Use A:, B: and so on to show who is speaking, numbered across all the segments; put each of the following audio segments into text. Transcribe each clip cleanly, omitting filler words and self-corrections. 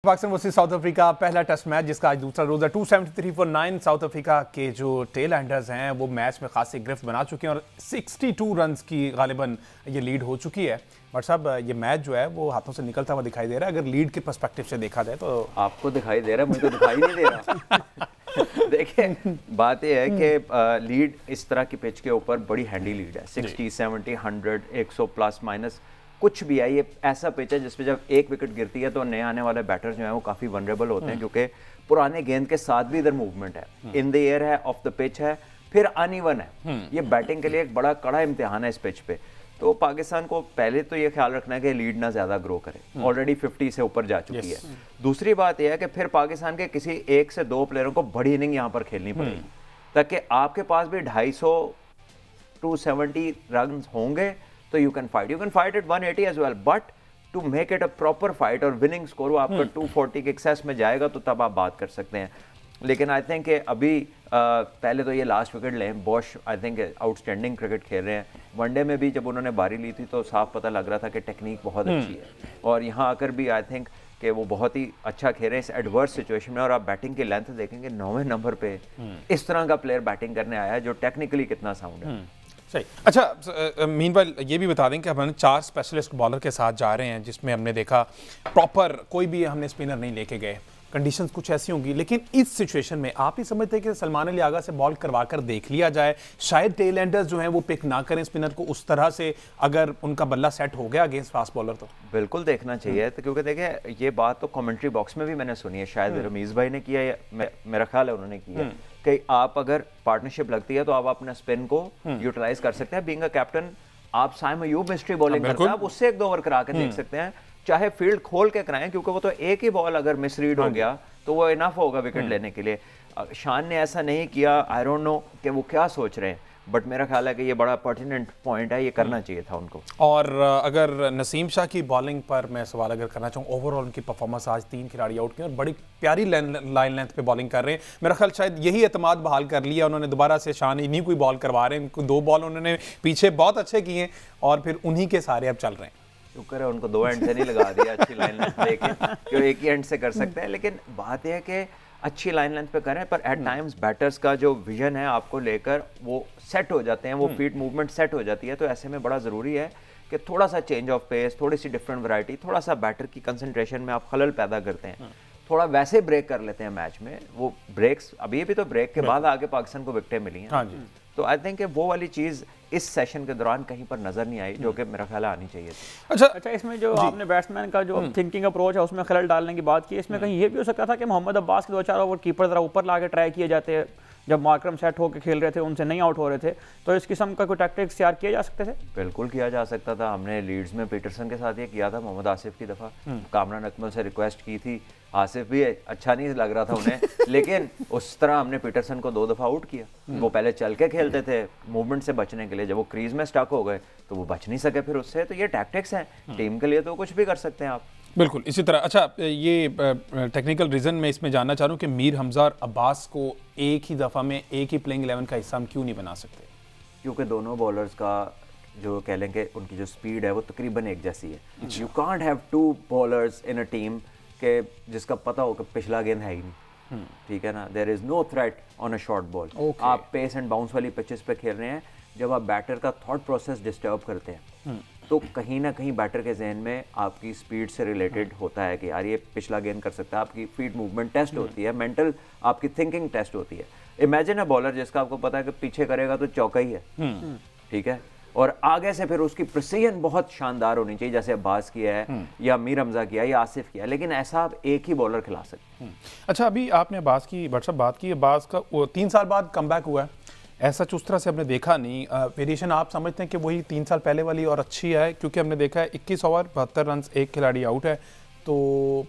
A: Pakistan versus south Africa पहला test match जिसका आज दूसरा रोज है। 273 फॉर 9 साउथ अफ्रीका के जो टेल एंडर्स हैं वो मैच में खासी गिरफ्त बना चुके हैं और 62 रन्स की गालिबन ये लीड हो चुकी है। बट साहब ये मैच जो है वो हाथों से निकलता हुआ दिखाई दे रहा है अगर लीड के पर्सपेक्टिव से देखा जाए तो।
B: आपको दिखाई दे रहा है, मुझे तो दिखाई नहीं दे रहा। देखिए बात यह है कि लीड इस तरह की पिच के ऊपर बड़ी हैंडी लीड है। 60, 70, 100, 100 प्लस माइनस कुछ भी है। ये ऐसा पिच है जिसपे जब एक विकेट गिरती है तो नए आने वाले बैटर जो हैं वो काफ़ी वनरेबल होते हैं क्योंकि पुराने गेंद के साथ भी इधर मूवमेंट है, इन द एयर है, ऑफ द पिच है, फिर अनइवन है। ये बैटिंग के लिए एक बड़ा कड़ा इम्तिहान है इस पिच पे। तो पाकिस्तान को पहले तो ये ख्याल रखना है कि लीड ना ज़्यादा ग्रो करे, ऑलरेडी 50 से ऊपर जा चुकी है। दूसरी बात यह है कि फिर पाकिस्तान के किसी एक से दो प्लेयरों को बड़ी इनिंग यहाँ पर खेलनी पड़ेगी ताकि आपके पास भी 250 270 रन होंगे तो you can fight at 180 as well, but to make it a proper fight और विनिंग स्कोर वो आपका 240 के एक्सेस में जाएगा तो तब आप बात कर सकते हैं। लेकिन आई थिंक अभी पहले तो ये लास्ट विकेट लें, Bosch I think outstanding cricket खेल रहे हैं। वनडे में भी जब उन्होंने बारी ली थी तो साफ पता लग रहा था कि टेक्निक बहुत अच्छी है और यहाँ आकर भी आई थिंक कि वो बहुत ही अच्छा खेल रहे हैं इस एडवर्स सिचुएशन में। और आप बैटिंग की लेंथ देखेंगे 9वें नंबर पे इस तरह का प्लेयर बैटिंग करने आया है जो टेक्निकली कितना साउंड है।
A: सही। अच्छा, मीनवाइल ये भी बता दें कि हम 4 स्पेशलिस्ट बॉलर के साथ जा रहे हैं जिसमें हमने देखा प्रॉपर कोई भी हमने स्पिनर नहीं लेके गए। कंडीशंस कुछ ऐसी होंगी लेकिन इस सिचुएशन में आप ही समझते हैं कि सलमान अली आगा से बॉल करवा कर देख लिया जाए, शायद टेल एंडर्स जो हैं वो पिक ना करें स्पिनर को उस तरह से अगर उनका बल्ला सेट हो गया अगेंस्ट फास्ट बॉलर तो
B: बिल्कुल देखना चाहिए। तो क्योंकि देखिए ये बात तो कमेंट्री बॉक्स में भी मैंने सुनी है, शायद रमीज भाई ने किया या मेरा ख्याल है उन्होंने किया कि आप अगर पार्टनरशिप लगती है तो आप अपना स्पिन को यूटिलाइज कर सकते हैं। बीइंग अ कैप्टन आप साइम अयूब मिस्ट्री बॉलिंग करते हैं, आप उससे 1-2 ओवर करा के देख सकते हैं, चाहे फील्ड खोल के कराएं क्योंकि वो तो एक ही बॉल अगर मिसरीड हो गया तो वो इनफ होगा विकेट लेने के लिए। शान ने ऐसा नहीं किया, आई डोंट नो कि वो क्या सोच रहे हैं, बट मेरा ख्याल है कि ये बड़ा पर्टिनेंट पॉइंट है, ये करना चाहिए था उनको।
A: और अगर नसीम शाह की बॉलिंग पर मैं सवाल अगर करना चाहूँ, ओवरऑल उनकी परफॉर्मेंस आज 3 खिलाड़ी आउट किए और बड़ी प्यारी लाइन लेंथ पे बॉलिंग कर रहे हैं। मेरा ख्याल शायद यही एतमाद बहाल कर लिया उन्होंने, दोबारा से शान इन्हीं कोई बॉल करवा रहे हैं। 2 बॉल उन्होंने पीछे बहुत अच्छे किए और फिर उन्हीं के सारे अब चल रहे हैं।
B: शुक्र है उनको 2 एंड से नहीं लगा दिया अच्छी लाइन लेंथ लेके जो एक ही एंड से कर सकते हैं। लेकिन बात यह है कि अच्छी लाइन लेंथ पे करें पर एट टाइम्स बैटर्स का जो विजन है आपको लेकर वो सेट हो जाते हैं, वो फीट मूवमेंट सेट हो जाती है। तो ऐसे में बड़ा ज़रूरी है कि थोड़ा सा चेंज ऑफ पेस, थोड़ी सी डिफरेंट वैरायटी, थोड़ा सा बैटर की कंसंट्रेशन में आप खलल पैदा करते हैं, थोड़ा वैसे ब्रेक कर लेते हैं मैच में। वो ब्रेक्स अभी भी तो ब्रेक के बाद आगे पाकिस्तान को विकेटें मिली हैं।
A: हाँ जी।
B: तो आई थिंक वो वाली चीज़ इस सेशन के दौरान कहीं पर नजर नहीं आई जो कि मेरा ख्याल आनी चाहिए थी।
C: अच्छा इसमें जो आपने बैट्समैन का जो थिंकिंग अप्रोच है उसमें खलल डालने की बात की, इसमें कहीं ये भी हो सकता था कि मोहम्मद अब्बास के 2-4 ओवर कीपर जरा ऊपर ला के ट्राई किए जाते, जब मार्करम सेट होकर खेल रहे थे उनसे नहीं आउट हो रहे थे, तो इस किस्म का कोई टैक्टिक्स तैयार किए जा सकते थे?
B: बिल्कुल किया जा सकता था। हमने लीड्स में पीटरसन के साथ ये किया था, मोहम्मद आसिफ की दफ़ा कामरान अकमल से रिक्वेस्ट की थी, आसिफ भी अच्छा नहीं लग रहा था उन्हें लेकिन उस तरह हमने पीटरसन को 2 दफ़ा आउट किया। वो पहले चल के खेलते थे मूवमेंट से बचने के लिए, जब वो क्रीज में स्टक हो गए तो वो बच नहीं सके फिर उससे। तो ये टैक्टिक्स हैं टीम के लिए, तो कुछ भी कर सकते हैं आप।
A: बिल्कुल इसी तरह। अच्छा ये टेक्निकल रीज़न मैं इसमें जानना चाह रहा हूँ कि मीर हमजा और अब्बास को एक ही दफ़ा में एक ही प्लेइंग 11 का हिस्सा हम क्यों नहीं बना सकते?
B: क्योंकि दोनों बॉलर्स का जो कह लें कि उनकी जो स्पीड है वो तकरीबन एक जैसी है। You can't have 2 bowlers in a team के जिसका पता हो कि पिछला गेंद है ही नहीं, ठीक है ना। There is no threat on a short ball. आप पेस एंड बाउंस वाली पिचेस पे खेल रहे हैं, जब आप बैटर का थॉट प्रोसेस डिस्टर्ब करते हैं तो कहीं ना कहीं बैटर के जहन में आपकी स्पीड से रिलेटेड होता है कि यार ये पिछला गेंद कर सकता है, आपकी फीट मूवमेंट टेस्ट होती है, मेंटल आपकी थिंकिंग टेस्ट होती है। इमेजिन अ बॉलर जिसका आपको पता है कि पीछे करेगा तो चौका ही है, ठीक है, और आगे से फिर उसकी प्रिसीजन बहुत शानदार होनी चाहिए जैसे अब्बास किया है या मीर हमजा किया या आसिफ किया, लेकिन ऐसा आप एक ही बॉलर खिला सकते हैं।
A: अच्छा अभी आपने अब्बास की व्हाट्सअप बात की, अब्बास का 3 साल बाद कमबैक हुआ है, ऐसा उस तरह से हमने देखा नहीं। वेरिएशन आप समझते हैं कि वही 3 साल पहले वाली और अच्छी है? क्योंकि हमने देखा है 21 ओवर 72 रन, एक खिलाड़ी आउट है, तो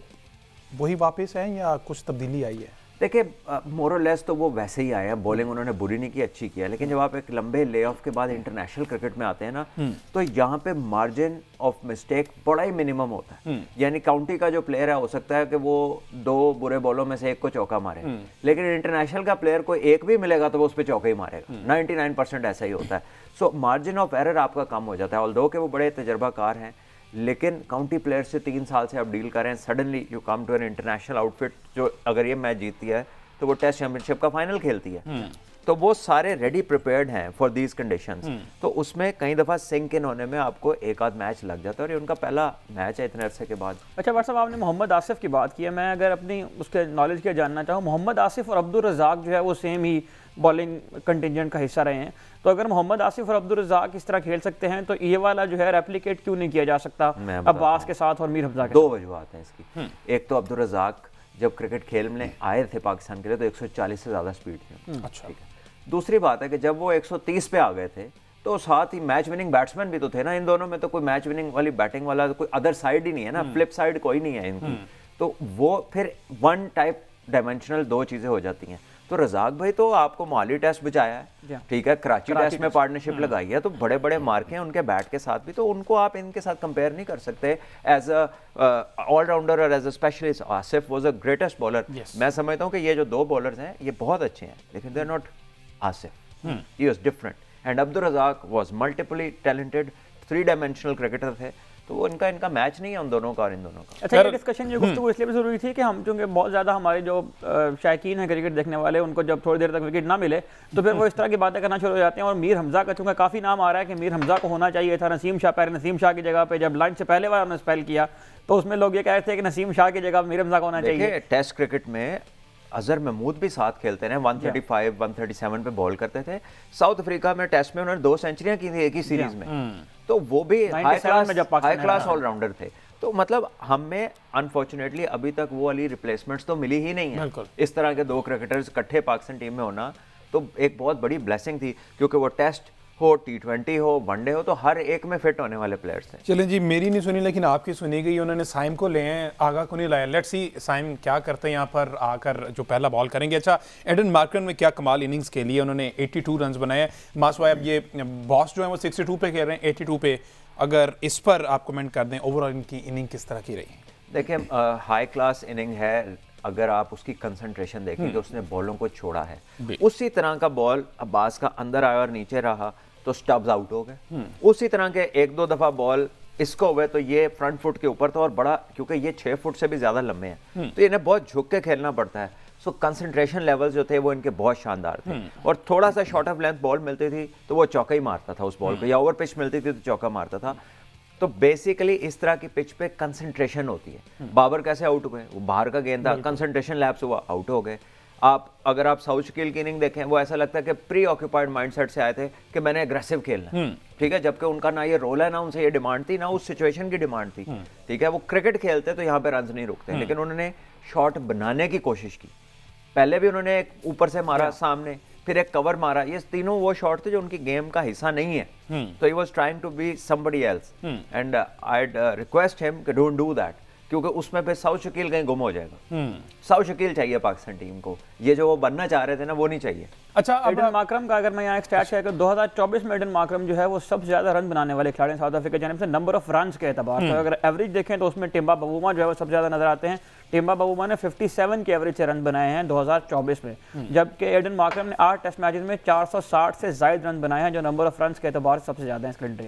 A: वही वापस है या कुछ तब्दीली आई है?
B: देखिए मोर और लेस तो वो वैसे ही आए हैं, बॉलिंग उन्होंने बुरी नहीं की, अच्छी किया, लेकिन जब आप एक लंबे ले ऑफ के बाद इंटरनेशनल क्रिकेट में आते हैं ना तो यहाँ पे मार्जिन ऑफ मिस्टेक बड़ा ही मिनिमम होता है। यानी काउंटी का जो प्लेयर है हो सकता है कि वो 2 बुरे बॉलों में से एक को चौका मारे, लेकिन इंटरनेशनल का प्लेयर को एक भी मिलेगा तो वो उस पर चौका ही मारेगा। 99% ऐसा ही होता है। सो मार्जिन ऑफ एरर आपका कम हो जाता है, ऑल्दो कि वो बड़े तजर्बाकार हैं, लेकिन काउंटी प्लेयर से 3 साल से आप डील कर रहे हैं, suddenly you come to an international outfit जो अगर ये मैच जीतती है तो वो टेस्ट चैंपियनशिप का फाइनल खेलती है। तो वो सारे रेडी प्रिपेयर्ड हैं फॉर दीज कंडीशंस। तो उसमें कई दफ़ा सिंक इन होने में आपको एक आध मैच लग जाता है और ये उनका पहला मैच है इतने अरसे के बाद।
C: अच्छा भाट साहब, आपने मोहम्मद आसिफ की बात की है, मैं अगर अपनी उसके नॉलेज के जानना चाहूँ, मोहम्मद आसिफ और अब्दुल रज़ाक जो है वो सेम ही बॉलिंग कंटिजेंट का हिस्सा रहे हैं, तो अगर मोहम्मद आसिफ और अब्दुल रज़ाक इस तरह खेल सकते हैं तो ये वाला जो है रेप्लिकेट क्यों नहीं किया जा सकता अब्बास के साथ और मीर हमजा के?
B: 2 वजूहत हैं इसकी। एक तो अब्दुल रज़ाक जब क्रिकेट खेलने आए थे पाकिस्तान के लिए तो 140 से ज़्यादा स्पीड थी।
A: अच्छा,
B: ठीक है। दूसरी बात है कि जब वो 130 पे आ गए थे तो साथ ही मैच विनिंग बैट्समैन भी तो थे ना इन दोनों में, तो कोई मैच विनिंग वाली बैटिंग वाला कोई अदर साइड ही नहीं है ना, फ्लिप साइड कोई नहीं है इनकी। तो वो फिर वन टाइप डायमेंशनल 2 चीज़ें हो जाती हैं। तो रज़ाक भाई तो आपको मोहाली टेस्ट बचाया है, ठीक है, कराची टेस्ट में पार्टनरशिप लगाई है, तो बड़े बड़े मार्के हैं उनके बैट के साथ भी, तो उनको आप इनके साथ कंपेयर नहीं कर सकते एज अ ऑलराउंडर और as a specialist. Asif was a greatest bowler. मैं समझता हूँ कि ये जो 2 बॉलर्स हैं ये बहुत अच्छे हैं, लेकिन they are not Asif, he was different, and Abdul Razak was multiply talented, 3-dimensional cricketer थे, तो वो इनका मैच नहीं है उन दोनों का और इन दोनों का।
C: अच्छा, ये डिस्कशन ये गुफ्तगू इसलिए भी जरूरी थी कि हम चूंकि बहुत ज़्यादा हमारे जो शायकीन हैं क्रिकेट देखने वाले, उनको जब थोड़ी देर तक विकेट ना मिले तो फिर वो इस तरह की बातें करना शुरू हो जाते हैं। और मीर हमजा का चूंकि काफ़ी नाम आ रहा है कि मीर हमजा को होना चाहिए था, नसीम शाह पहले नसीम शाह की जगह पे जब लंच से पहले बार उन्होंने स्पेल किया तो उसमें लोग ये कह रहे थे कि नसीम शाह की जगह मीर हमजा को होना चाहिए।
B: टेस्ट क्रिकेट में अजहर महमूद भी साथ खेलते हैं, 135 137 पे बॉल करते थे। साउथ अफ्रीका में टेस्ट में उन्होंने 2 सेंचुरियां की थी एक ही सीरीज में, तो वो भी हाई क्लास ऑलराउंडर थे। तो मतलब हमें अनफॉर्चुनेटली अभी तक वो वाली रिप्लेसमेंट्स तो मिली ही नहीं है। इस तरह के 2 क्रिकेटर्स इकट्ठे पाकिस्तान टीम में होना तो एक बहुत बड़ी ब्लेसिंग थी, क्योंकि वो टेस्ट हो, T20 हो, वनडे हो, तो हर एक में फिट होने वाले प्लेयर्स थे।
A: चलें जी, मेरी नहीं सुनी लेकिन आपकी सुनी गई। उन्होंने साइम को ले हैं, आगा को नहीं लाया। लेट्स सी साइम क्या करते हैं यहाँ पर आकर जो पहला बॉल करेंगे। अच्छा, एडन मार्करम में क्या कमाल इनिंग्स के लिए उन्होंने 82 रन बनाए हैं। मासवाई, अब ये बॉस जो है वो 62 पे खेल रहे हैं, 82 पे, अगर इस पर आप कमेंट कर दें ओवरऑल इनकी इनिंग किस तरह की रही?
B: देखिए, हाई क्लास इनिंग है, अगर आप उसकी कंसंट्रेशन देखें कि उसने बॉलों को छोड़ा है, उसी तरह का बॉल अब्बास का अंदर आया और नीचे रहा तो स्टब्स आउट हो गए। उसी तरह के 1-2 दफा बॉल इसको हुए तो ये फ्रंट फुट के ऊपर था और बड़ा, क्योंकि ये 6 फुट से भी ज्यादा लंबे हैं तो इन्हें बहुत झुक के खेलना पड़ता है। सो कंसंट्रेशन लेवल्स जो थे वो इनके बहुत शानदार थे। और थोड़ा सा शॉर्ट ऑफ लेंथ बॉल मिलती थी तो वो चौका ही मारता था उस बॉल को, या ओवर पिच मिलती थी तो चौका मारता था। तो बेसिकली इस तरह की पिच पे कंसंट्रेशन होती है। बाबर कैसे आउट हुए, वो बाहर का गेंद था, कंसंट्रेशन लैप्स हुआ, आउट हो गए। अगर आप साउथ शकील की इनिंग देखें, वो ऐसा लगता है कि प्री ऑक्यूपाइड माइंडसेट से आए थे कि मैंने एग्रेसिव खेलना, ठीक है, जबकि उनका ना ये रोल है, ना उनसे ये डिमांड थी, ना उस सिचुएशन की डिमांड थी, ठीक है। वो क्रिकेट खेलते तो यहाँ पे रन नहीं रुकते, लेकिन उन्होंने शॉट बनाने की कोशिश की। पहले भी उन्होंने एक ऊपर से मारा सामने, फिर एक कवर मारा, ये तीनों वो शॉट थे जो उनकी गेम का हिस्सा नहीं है। तो he was trying to be somebody else and I'd request him कि डोंट डू दैट, क्योंकि उसमें फिर साउथ शकील कहीं गुम हो जाएगा। साउथ शकील चाहिए पाकिस्तान टीम को, ये जो वो बनना चाह रहे थे ना वो नहीं चाहिए।
C: अच्छा, एडन मार्करम का अगर मैं यहाँ एक स्टैट शेयर करूँ, 2024 में एडन मार्करम जो है वो सबसे ज्यादा रन बनाने वाले खिलाड़ी साउथ अफ्रीका की जानिब से नंबर ऑफ रन के एतबार से। अगर एवरेज देखें तो उसमें टिम्बा बवुमा जो है वो सबसे ज्यादा नजर आते हैं। टिम्बा बवुमा ने 57 के एवरेज से रन बनाए हैं 2024 में, जबकि एडन मार्करम ने 8 टेस्ट मैचेस में 460 से ज्यादा रन बनाए हैं, जो नंबर ऑफ रन के एतबार से सबसे ज्यादा है इस कैलेंडर ईयर में।